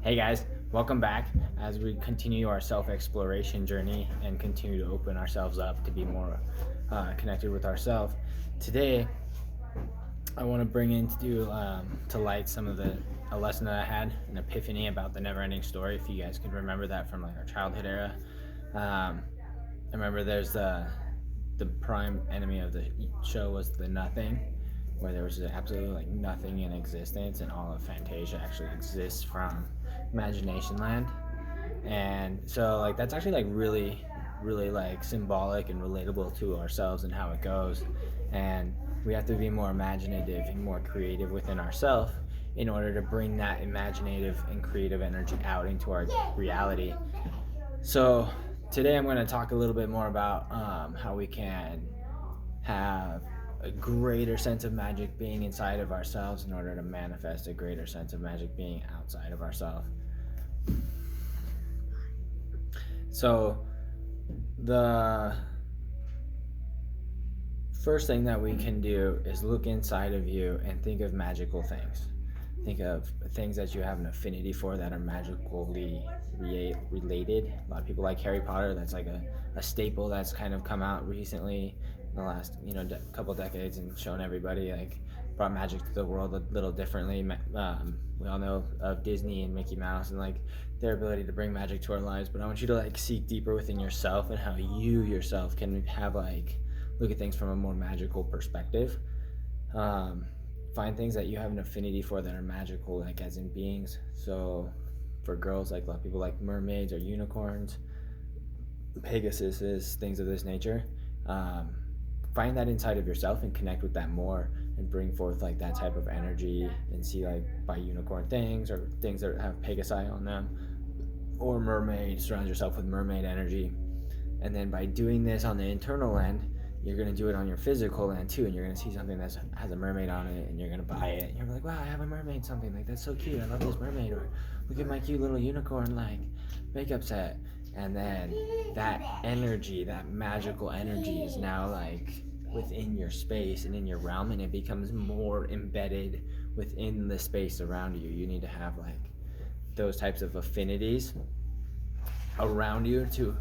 Hey guys, welcome back as we continue our self exploration journey and continue to open ourselves up to be more connected with ourselves. Today, I want to bring into to light some of a lesson that I had, an epiphany about the never ending story. If you guys can remember that from like our childhood era, I remember there's the prime enemy of the show was the nothing, where there was absolutely like nothing in existence, and all of Fantasia actually exists from Imagination Land. And so like that's actually like really like symbolic and relatable to ourselves and how it goes. And we have to be more imaginative and more creative within ourselves in order to bring that imaginative and creative energy out into our reality. So today I'm going to talk a little bit more about how we can have a greater sense of magic being inside of ourselves in order to manifest a greater sense of magic being outside of ourselves. So the first thing that we can do is look inside of you and think of magical things. Think of things that you have an affinity for that are magically related. A lot of people like Harry Potter. That's like a staple that's kind of come out recently in the last couple decades and shown everybody like brought magic to the world a little differently. We all know of Disney and Mickey Mouse and like their ability to bring magic to our lives, but I want you to like seek deeper within yourself and how you yourself can have like look at things from a more magical perspective. Find things that you have an affinity for that are magical, like as in beings. So for girls, like a lot of people like mermaids or unicorns, Pegasuses, things of this nature. Find that inside of yourself and connect with that more and bring forth like that type of energy and see like by unicorn things or things that have Pegasi on them or mermaid, surround yourself with mermaid energy. And then by doing this on the internal end, you're going to do it on your physical end too, and you're going to see something that has a mermaid on it, and you're going to buy it, and you're like, wow, I have a mermaid something, like that's so cute, I love this mermaid, or look at my cute little unicorn like makeup set. And then that energy, that magical energy is now like within your space and in your realm, and it becomes more embedded within the space around you. You need to have like those types of affinities around you to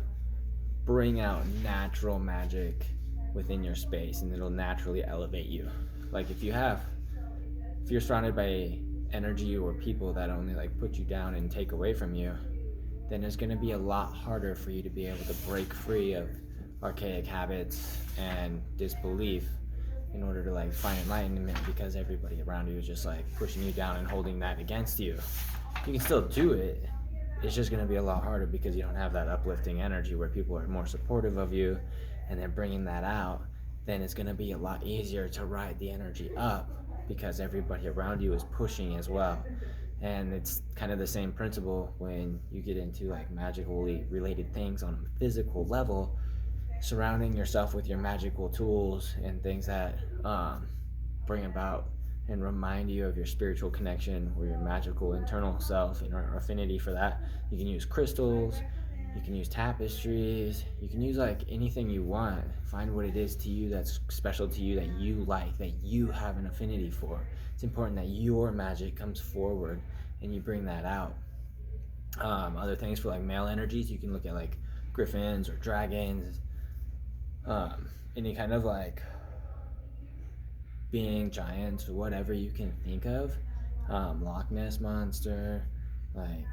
bring out natural magic within your space, and it'll naturally elevate you. Like if you're surrounded by energy or people that only like put you down and take away from you, then it's going to be a lot harder for you to be able to break free of archaic habits and disbelief in order to like find enlightenment, because everybody around you is just like pushing you down and holding that against you. You can still do it, it's just going to be a lot harder because you don't have that uplifting energy where people are more supportive of you and they're bringing that out. Then it's going to be a lot easier to ride the energy up because everybody around you is pushing as well. And it's kind of the same principle when you get into like magically related things on a physical level, surrounding yourself with your magical tools and things that bring about and remind you of your spiritual connection or your magical internal self and our affinity for that. You can use crystals, you can use tapestries, you can use like anything you want. Find what it is to you that's special to you, that you like, that you have an affinity for. It's important that your magic comes forward and you bring that out. Other things for like male energies, you can look at like griffins or dragons, any kind of like being, giants, or whatever you can think of. Loch Ness monster, like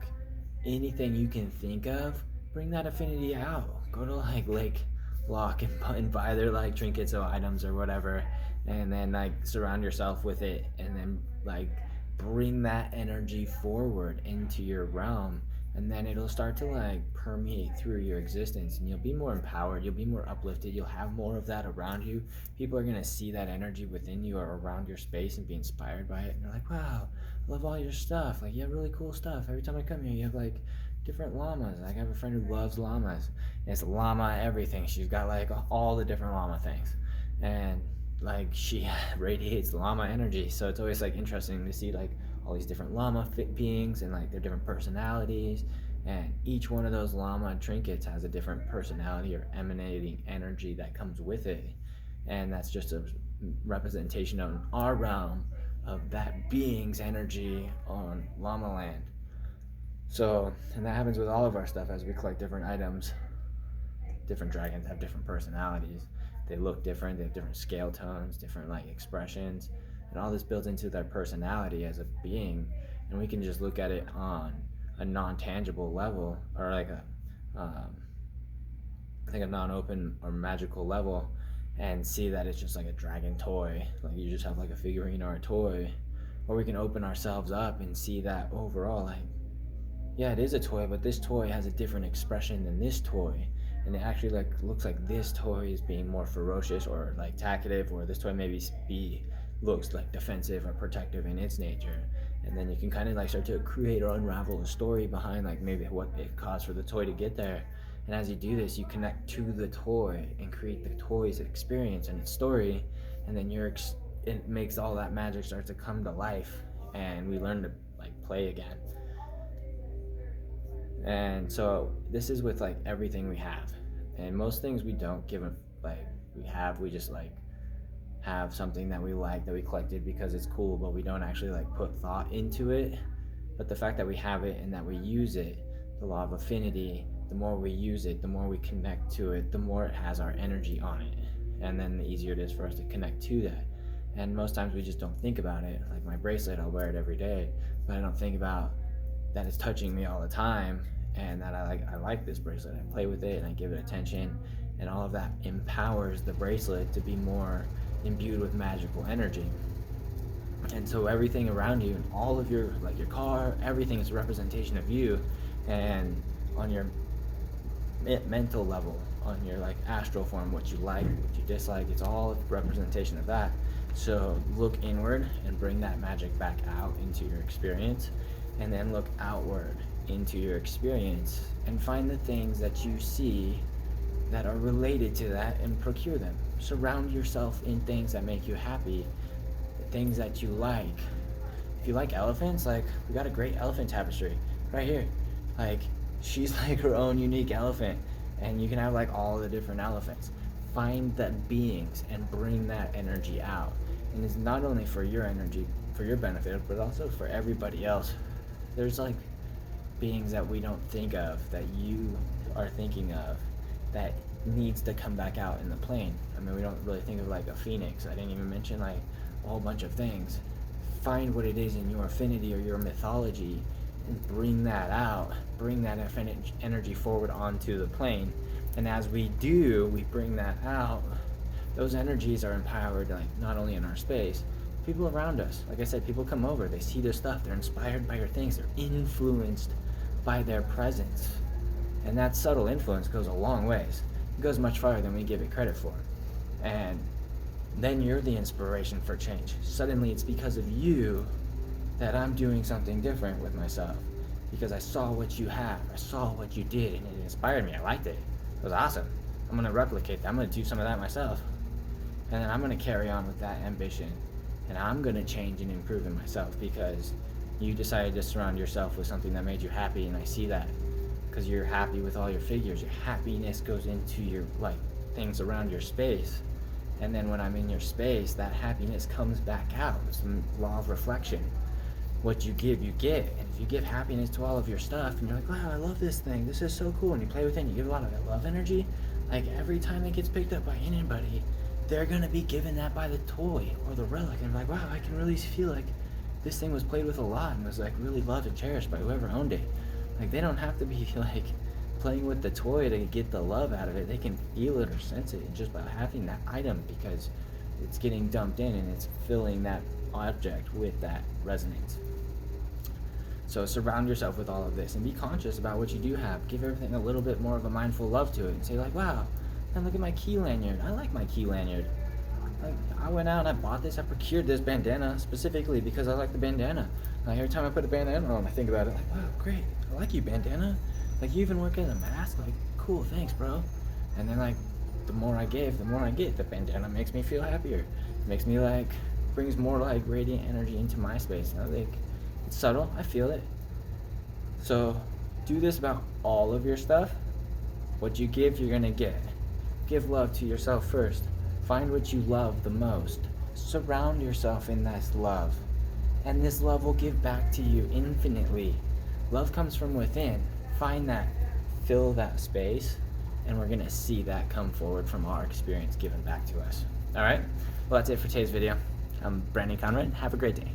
anything you can think of, bring that affinity out. Go to like Lake Loch and buy their like trinkets or items or whatever, and then like surround yourself with it, and then like bring that energy forward into your realm, and then it'll start to like permeate through your existence, and you'll be more empowered, you'll be more uplifted, you'll have more of that around you. People are going to see that energy within you or around your space and be inspired by it, and they're like, wow, I love all your stuff, like you have really cool stuff. Every time I come here you have like different llamas. Like I have a friend who loves llamas, and it's llama everything. She's got like all the different llama things, and like she radiates llama energy. So it's always like interesting to see like all these different llama beings and like their different personalities, and each one of those llama trinkets has a different personality or emanating energy that comes with it, and that's just a representation of our realm of that being's energy on llama land. So, and that happens with all of our stuff as we collect different items. Different dragons have different personalities. They look different, they have different scale tones, different like expressions, and all this builds into their personality as a being. And we can just look at it on a non-tangible level, or like a non-open or magical level, and see that it's just like a dragon toy, like you just have like a figurine or a toy. Or we can open ourselves up and see that overall, like, yeah, it is a toy, but this toy has a different expression than this toy, and it actually like looks like this toy is being more ferocious or like talkative, or this toy maybe be looks like defensive or protective in its nature. And then you can kind of like start to create or unravel a story behind like maybe what it caused for the toy to get there. And as you do this, you connect to the toy and create the toy's experience and its story, and then it makes all that magic start to come to life, and we learn to like play again. And so this is with like everything we have, and most things we don't give a like we just like have something that we like that we collected because it's cool, but we don't actually like put thought into it. But the fact that we have it and that we use it, the law of affinity, the more we use it, the more we connect to it, the more it has our energy on it, and then the easier it is for us to connect to that. And most times we just don't think about it. Like my bracelet, I'll wear it every day, but I don't think about that it's touching me all the time, and that I like this bracelet. I play with it and I give it attention, and all of that empowers the bracelet to be more imbued with magical energy. And so everything around you and all of your like your car, everything is a representation of you. And on your mental level, on your like astral form, what you like, what you dislike, it's all a representation of that. So look inward and bring that magic back out into your experience, and then look outward into your experience and find the things that you see that are related to that and procure them. Surround yourself in things that make you happy, things that you like. If you like elephants, like we got a great elephant tapestry right here. Like she's like her own unique elephant, and you can have like all the different elephants. Find that beings and bring that energy out. And it's not only for your energy, for your benefit, but also for everybody else. There's like beings that we don't think of that you are thinking of that needs to come back out in the plane. I mean, we don't really think of like a phoenix. I didn't even mention like a whole bunch of things. Find what it is in your affinity or your mythology and bring that out. Bring that energy forward onto the plane. And as we do, we bring that out. Those energies are empowered, like not only in our space, people around us. Like I said, people come over, they see their stuff, they're inspired by your things, they're influenced by their presence. And that subtle influence goes a long ways. It goes much farther than we give it credit for. And then you're the inspiration for change. Suddenly it's because of you that I'm doing something different with myself. Because I saw what you have, I saw what you did, and it inspired me. I liked it. It was awesome. I'm gonna replicate that. I'm gonna do some of that myself. And then I'm gonna carry on with that ambition. And I'm gonna change and improve in myself because you decided to surround yourself with something that made you happy, and I see that. Because you're happy with all your figures. Your happiness goes into your like things around your space. And then when I'm in your space, that happiness comes back out. It's the law of reflection. What you give, you get. And if you give happiness to all of your stuff, and you're like, wow, I love this thing. This is so cool. And you play with it, and you give a lot of that love energy. Like every time it gets picked up by anybody, they're going to be given that by the toy or the relic. And like, wow, I can really feel like this thing was played with a lot and was like really loved and cherished by whoever owned it. Like they don't have to be like playing with the toy to get the love out of it. They can feel it or sense it just by having that item, because it's getting dumped in and it's filling that object with that resonance. So surround yourself with all of this and be conscious about what you do have. Give everything a little bit more of a mindful love to it and say like, wow, and look at my key lanyard. I like my key lanyard. Like I went out and I bought this. I procured this bandana specifically because I like the bandana. Like every time I put a bandana on, I think about it like, wow, great. I like you, bandana. Like you even work in a mask. Like cool, thanks, bro. And then like the more I give, the more I get. The bandana makes me feel happier. It makes me like brings more like radiant energy into my space. You know, like it's subtle. I feel it. So do this about all of your stuff. What you give, you're gonna get. Give love to yourself first. Find what you love the most. Surround yourself in this love. And this love will give back to you infinitely. Love comes from within. Find that, fill that space, and we're gonna see that come forward from our experience given back to us. All right? Well, that's it for today's video. I'm Brandon Conrad. Have a great day.